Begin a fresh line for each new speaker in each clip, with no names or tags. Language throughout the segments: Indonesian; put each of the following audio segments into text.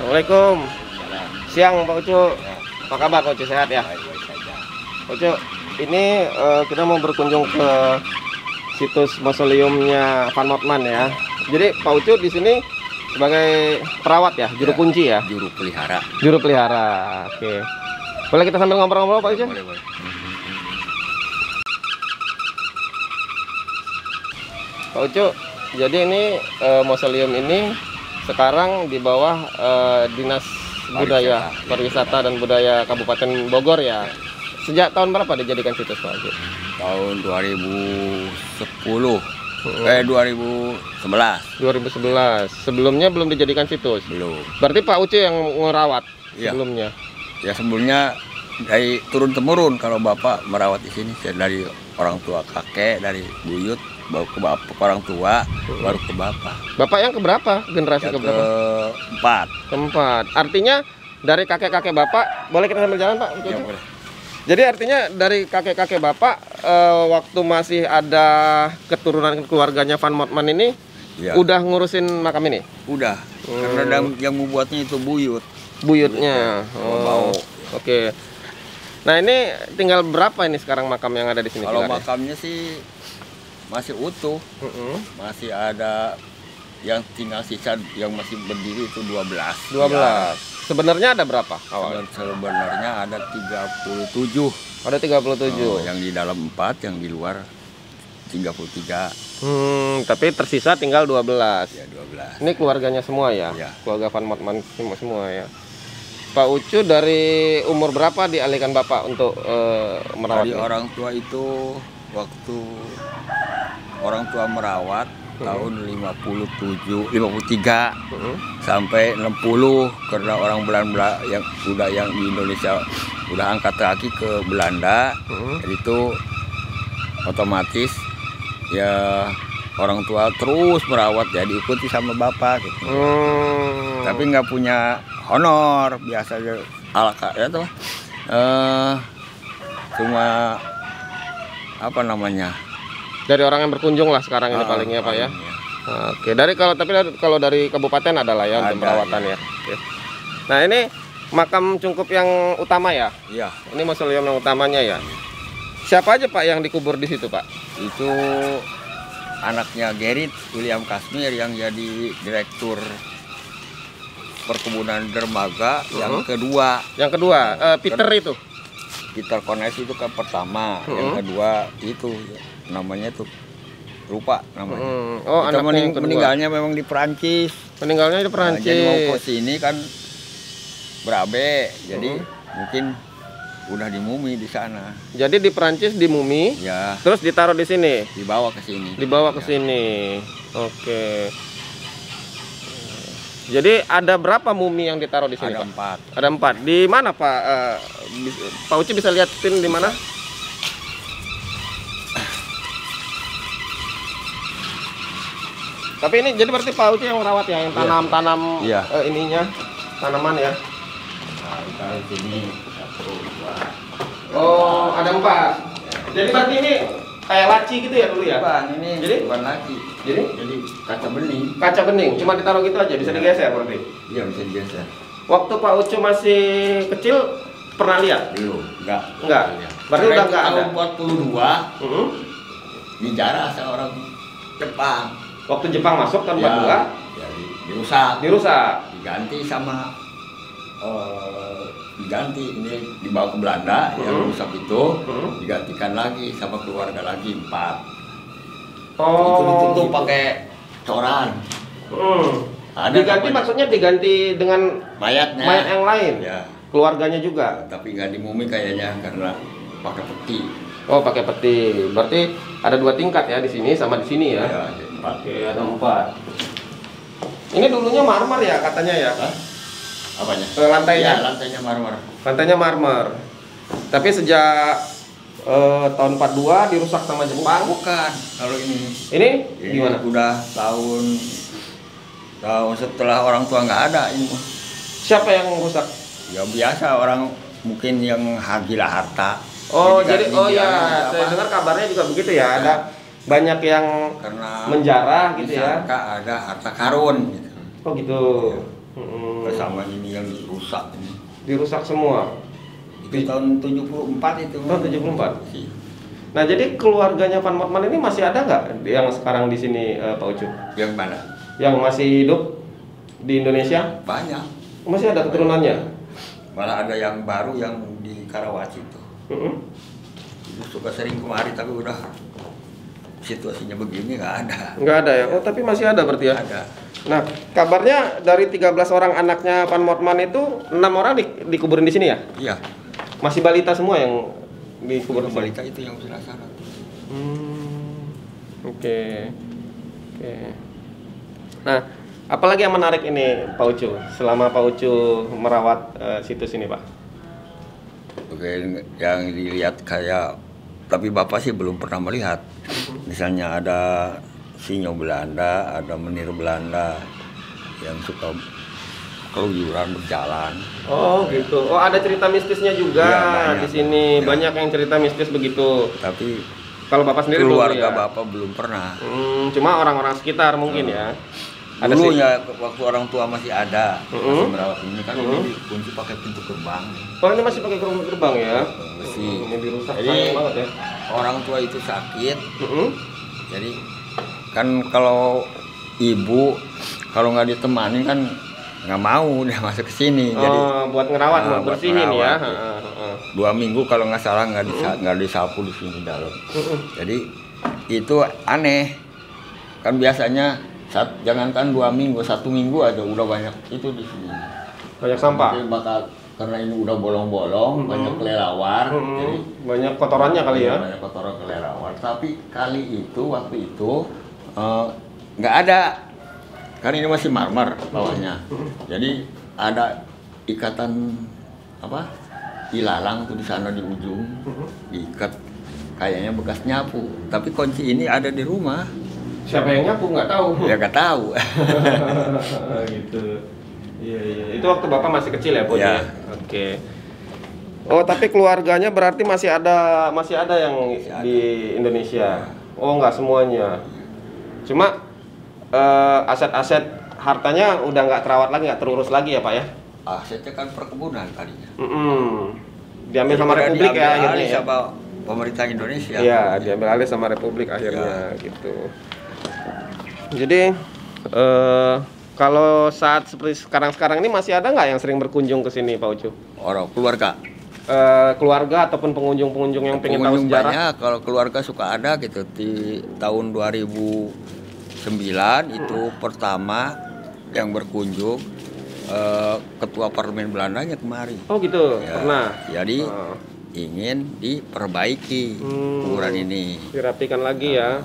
Assalamualaikum. Siang Pak Ucu. Apa kabar Pak Ucu, sehat ya?
Baik-baik saja.
Pak Ucu, ini kita mau berkunjung ke situs mausoleumnya Van Mortman ya. Jadi Pak Ucu di sini sebagai perawat ya, juru kunci ya?
Juru pelihara.
Juru pelihara. Oke. Boleh kita sambil ngobrol-ngobrol Pak Ucu?
Boleh.
Pak Ucu, jadi ini mausoleum ini sekarang di bawah Dinas Budaya, Pariwisata dan Budaya Kabupaten Bogor ya. Sejak tahun berapa dijadikan situs Pak Ucu?
Tahun 2010. 2011.
2011. Sebelumnya belum dijadikan situs.
Belum.
Berarti Pak Ucu yang ngerawat
Iya.
sebelumnya.
Ya sebelumnya dari turun temurun kalau Bapak merawat di sini dari orang tua kakek, dari buyut baru ke bapak, ke orang tua, baru ke bapak.
Bapak yang keberapa? Generasi
Yang
keberapa?
keempat.
Keempat. Artinya dari kakek-kakek Bapak, boleh kita sambil jalan Pak?
Ya, boleh.
Jadi artinya dari kakek-kakek Bapak waktu masih ada keturunan keluarganya Van Mortman ini
Ya.
udah ngurusin makam ini?
Udah. Karena yang membuatnya itu buyut.
Buyutnya.
Bau.
Oke. Nah, ini tinggal berapa ini sekarang makam yang ada di sini?
Kalau
pilarnya?
makamnya sih masih utuh.
Mm-mm.
Masih ada yang tinggal sisa yang masih berdiri itu 12.
12. Sebenarnya ada berapa awalnya?
Sebenarnya ada 37.
Ada 37.
Yang di dalam 4, yang di luar 33.
Tapi tersisa tinggal 12.
Ya 12.
Ini keluarganya semua ya?
Ya.
Keluarga Van Mortman semua ya. Pak Ucu dari umur berapa dialihkan Bapak untuk merawat?
Dari orang tua itu waktu orang tua merawat tahun 53 sampai 60 karena orang Belanda yang di Indonesia udah angkat kaki ke Belanda. Itu otomatis ya orang tua terus merawat ya diikuti sama bapak gitu. Tapi nggak punya honor, biasa aja ala ya tuh. Cuma apa namanya?
Dari orang yang berkunjung lah sekarang ini palingnya Pak ya. Oke, kalau dari kabupaten ada lah ya untuk perawatan ya. Oke. Nah, ini makam Cungkup yang utama ya?
Iya.
Ini mausoleum yang utamanya ya. Siapa aja Pak yang dikubur di situ Pak?
Itu anaknya Gerrit William Kasmir yang jadi direktur perkebunan dermaga yang kedua.
Yang kedua, Peter itu.
Peter Kones itu kan pertama, yang kedua itu namanya tuh lupa namanya.
Oh,
Itu
anaknya yang kedua.
meninggalnya memang di Perancis.
Meninggalnya di
Nah,
Perancis.
jadi mau ke sini kan berabe, jadi mungkin udah dimumi di sana.
Jadi di Perancis dimumi,
Ya,
terus ditaruh di sini,
dibawa ke sini.
dibawa ke sini. Oke. Jadi ada berapa mumi yang ditaruh di sini
Ada
Pak?
4.
Ada 4. Di mana Pak? Pak Uci bisa lihatin di mana? Tapi ini jadi berarti Pak Uci yang merawat ya, yang tanam-tanam
Iya.
ininya, tanaman ya.
Nah, ditaruh sini 1, 2.
Oh, ada 4. Jadi berarti ini kayak laci gitu ya dulu ya?
Bukan, ini
Jadi?
bukan lagi.
Jadi
Kaca bening.
kaca bening, cuma ditaruh gitu aja, bisa digeser berarti.
Iya, bisa digeser.
Waktu Pak Ucu masih kecil pernah lihat?
Belum, enggak.
Enggak. Berarti
Karena
udah
itu
enggak ada.
tahun 42
Mhm.
dijarah seorang Jepang.
Waktu Jepang masuk tahun 42
Ya, dirusak.
dirusak.
Diganti sama diganti ini dibawa ke Belanda yang rusak itu digantikan lagi sama keluarga lagi 4. Itu ditutup pakai coran. Ada
Diganti
namanya.
maksudnya diganti dengan
Mayatnya.
mayat yang lain.
Ya,
Keluarganya juga.
tapi nggak dimumi kayaknya karena pakai peti.
Oh, pakai peti. Berarti ada 2 tingkat ya di sini sama di sini ya.
Ya, 4.
Oke, ada 4. Ini dulunya marmer ya katanya ya.
Hah? Apanya?
Lantainya.
Ya, lantainya marmer.
Lantainya marmer. Tapi sejak tahun 42 dirusak sama Jepang.
Bukan, kalau ini.
Ini
Ini
gimana?
udah tahun setelah orang tua nggak ada ini.
Siapa yang rusak?
Ya biasa orang mungkin yang gila harta.
Oh,
Jadi
jadi
nggak
ya,
dibiarin
saya
apa.
dengar kabarnya juga begitu ya. Ada banyak yang
Karena
menjarah gitu ya.
disangka ada harta karun gitu.
Oh gitu.
Sama ini yang dirusak ini.
Dirusak semua.
Itu tahun 74 itu.
Tahun 74. Nah, jadi keluarganya Van Motman ini masih ada nggak yang sekarang di sini, Pak Ucu?
Yang mana?
Yang masih hidup di Indonesia?
Banyak.
Masih ada keturunannya?
Malah ada yang baru yang di Karawaci itu. Suka sering kemari tapi udah situasinya begini nggak ada.
Nggak ada ya? Oh, tapi masih ada berarti ya?
Ada.
Nah, kabarnya dari 13 orang anaknya Van Motman itu 6 orang dikuburin di sini ya?
Iya.
Masih balita semua yang dikubur di sini?
Balita itu yang sudah sana.
Oke. Nah, apalagi yang menarik ini Pak Ucu selama Pak Ucu merawat situs ini, Pak?
Oke, yang dilihat kayak, tapi Bapak sih belum pernah melihat. Misalnya ada sinyo Belanda, ada menir Belanda yang suka keluyuran berjalan.
Oh gitu. Oh, ada cerita mistisnya juga
Ya,
di sini.
Ya.
Banyak yang cerita mistis begitu.
Tapi
Kalau Bapak sendiri belum
keluarga
ya?
Bapak belum pernah.
Cuma orang-orang sekitar mungkin ya. Ada
Dulu
sih.
ya waktu orang tua masih ada, masih merawat ini kan ini dikunci pakai pintu gerbang.
Oh, ini masih pakai gerbang ya?
Masih.
Ini dirusak
Jadi,
sayang banget ya.
Orang tua itu sakit, jadi kan kalau ibu kalau nggak ditemani kan nggak mau dia masuk ke sini. Jadi
Buat ngerawat, buat
buat
bersihin ya.
ngerawat, 2 minggu kalau nggak salah nggak disapu di sini dalam. Jadi itu aneh. Kan biasanya jangankan 2 minggu, 1 minggu aja udah banyak itu di sini.
Banyak sampah.
Jadi karena ini udah bolong-bolong, banyak kelelawar, jadi
banyak kotorannya kali ya.
banyak kotoran kelelawar. Tapi waktu itu nggak ada, karena ini masih marmer bawahnya. Jadi ada ikatan ilalang tuh di sana di ujung, diikat kayaknya bekas nyapu. Tapi kunci ini ada di rumah.
Siapa yang nyapu nggak tahu.
Ya nggak tahu.
Gitu. Iya. Itu waktu Bapak masih kecil ya, Bu?
Ya.
Oke. Oh, tapi keluarganya berarti masih ada yang di Indonesia. Oh, nggak semuanya. Cuma aset-aset hartanya udah nggak terawat lagi, nggak terurus lagi ya, Pak ya?
Asetnya kan perkebunan tadinya.
Diambil sama
Jadi
Republik ya
diambil
akhirnya
alih
ya?
sama pemerintah Indonesia.
Iya, diambil alih sama Republik akhirnya gitu. Jadi kalau saat seperti sekarang ini masih ada nggak yang sering berkunjung ke sini, Pak Ucu?
Orang keluarga.
Keluarga ataupun pengunjung-pengunjung yang pengen tahu
Pengunjung
sejarah?
banyak, kalau keluarga suka ada gitu. Di tahun 2009 itu pertama yang berkunjung ketua parlemen Belandanya kemari.
Oh gitu,
Ya,
pernah.
Jadi ingin diperbaiki kuburan ini.
Dirapikan lagi ya.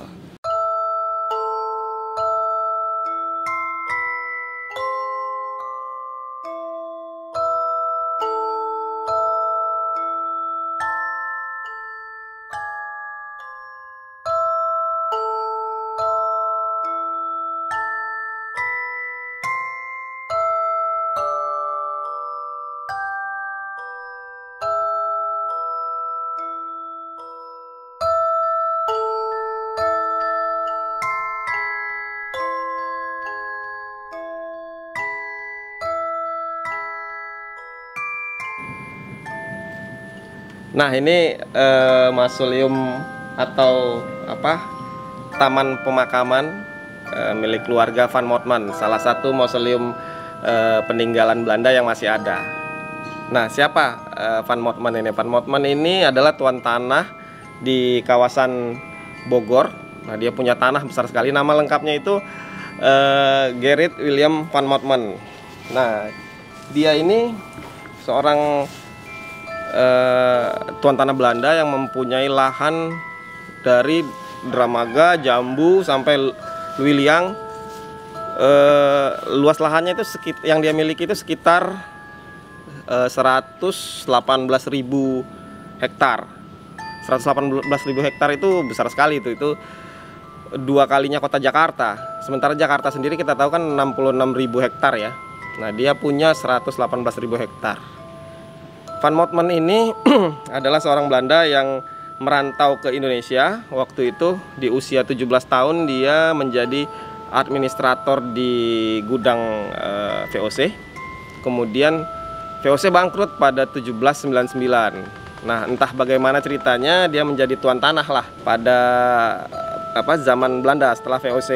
Nah, ini mausoleum atau taman pemakaman milik keluarga Van Motman, salah satu mausoleum peninggalan Belanda yang masih ada. Nah, siapa Van Motman ini? Van Motman ini adalah tuan tanah di kawasan Bogor. Nah, dia punya tanah besar sekali. Nama lengkapnya itu Gerrit William Van Motman. Nah, dia ini seorang tuan tanah Belanda yang mempunyai lahan dari Dramaga, Jambu sampai Luiliang. Luas lahannya itu yang dia miliki itu sekitar 118.000 hektar. 118.000 hektar itu besar sekali itu 2 kalinya kota Jakarta. Sementara Jakarta sendiri kita tahu kan 66.000 hektar ya. Nah, dia punya 118.000 hektar. Van Motman ini adalah seorang Belanda yang merantau ke Indonesia. Waktu itu di usia 17 tahun dia menjadi administrator di gudang VOC. Kemudian VOC bangkrut pada 1799. Nah, entah bagaimana ceritanya dia menjadi tuan tanah lah pada zaman Belanda setelah VOC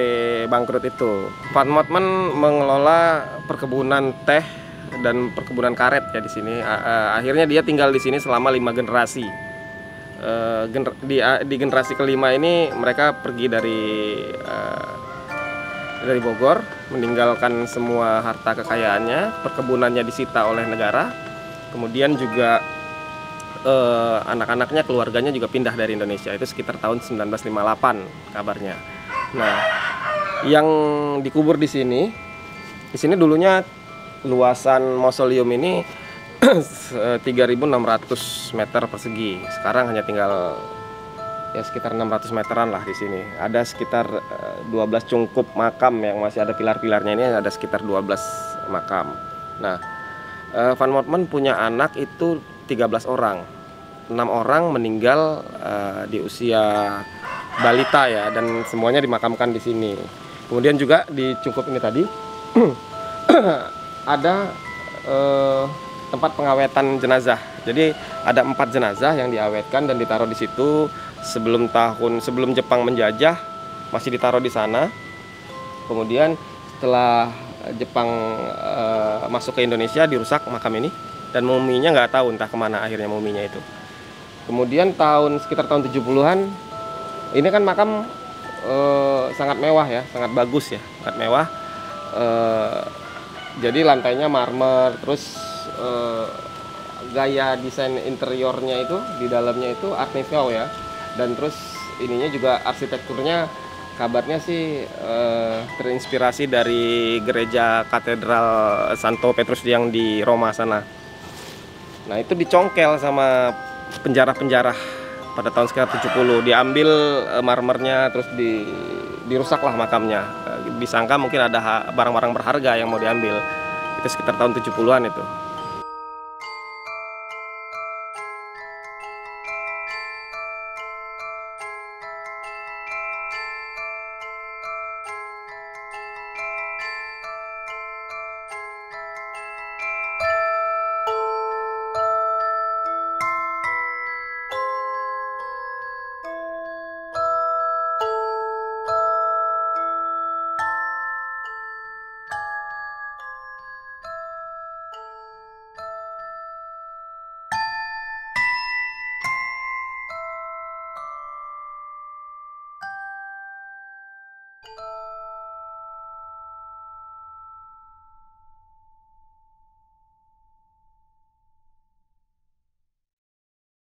bangkrut itu. Van Motman mengelola perkebunan teh dan perkebunan karet ya di sini. Akhirnya dia tinggal di sini selama 5 generasi. Di generasi kelima ini mereka pergi dari Bogor, meninggalkan semua harta kekayaannya, perkebunannya disita oleh negara. Kemudian juga anak-anaknya, keluarganya juga pindah dari Indonesia. Itu sekitar tahun 1958 kabarnya. Nah, yang dikubur di sini dulunya luasan mausoleum ini 3.600 meter persegi. Sekarang hanya tinggal ya sekitar 600 meteran lah di sini. Ada sekitar 12 cungkup makam yang masih ada pilar-pilarnya, ini ada sekitar 12 makam. Nah, Van Motman punya anak itu 13 orang. 6 orang meninggal di usia balita ya, dan semuanya dimakamkan di sini. Kemudian juga di cungkup ini tadi ada tempat pengawetan jenazah. Jadi ada 4 jenazah yang diawetkan dan ditaruh di situ sebelum Jepang menjajah, masih ditaruh di sana. Kemudian setelah Jepang masuk ke Indonesia, dirusak makam ini dan muminya nggak tahu entah kemana akhirnya muminya itu. Kemudian sekitar tahun 70-an ini kan makam sangat mewah ya, sangat bagus ya, sangat mewah. Jadi lantainya marmer, terus gaya desain interiornya itu di dalamnya itu Art Nouveau ya, dan terus ininya juga arsitekturnya kabarnya sih terinspirasi dari gereja katedral Santo Petrus yang di Roma sana. Nah, itu dicongkel sama penjara-penjara pada tahun sekitar 70, diambil marmernya, terus dirusaklah makamnya. Disangka mungkin ada barang-barang berharga yang mau diambil. Itu sekitar tahun 70-an itu.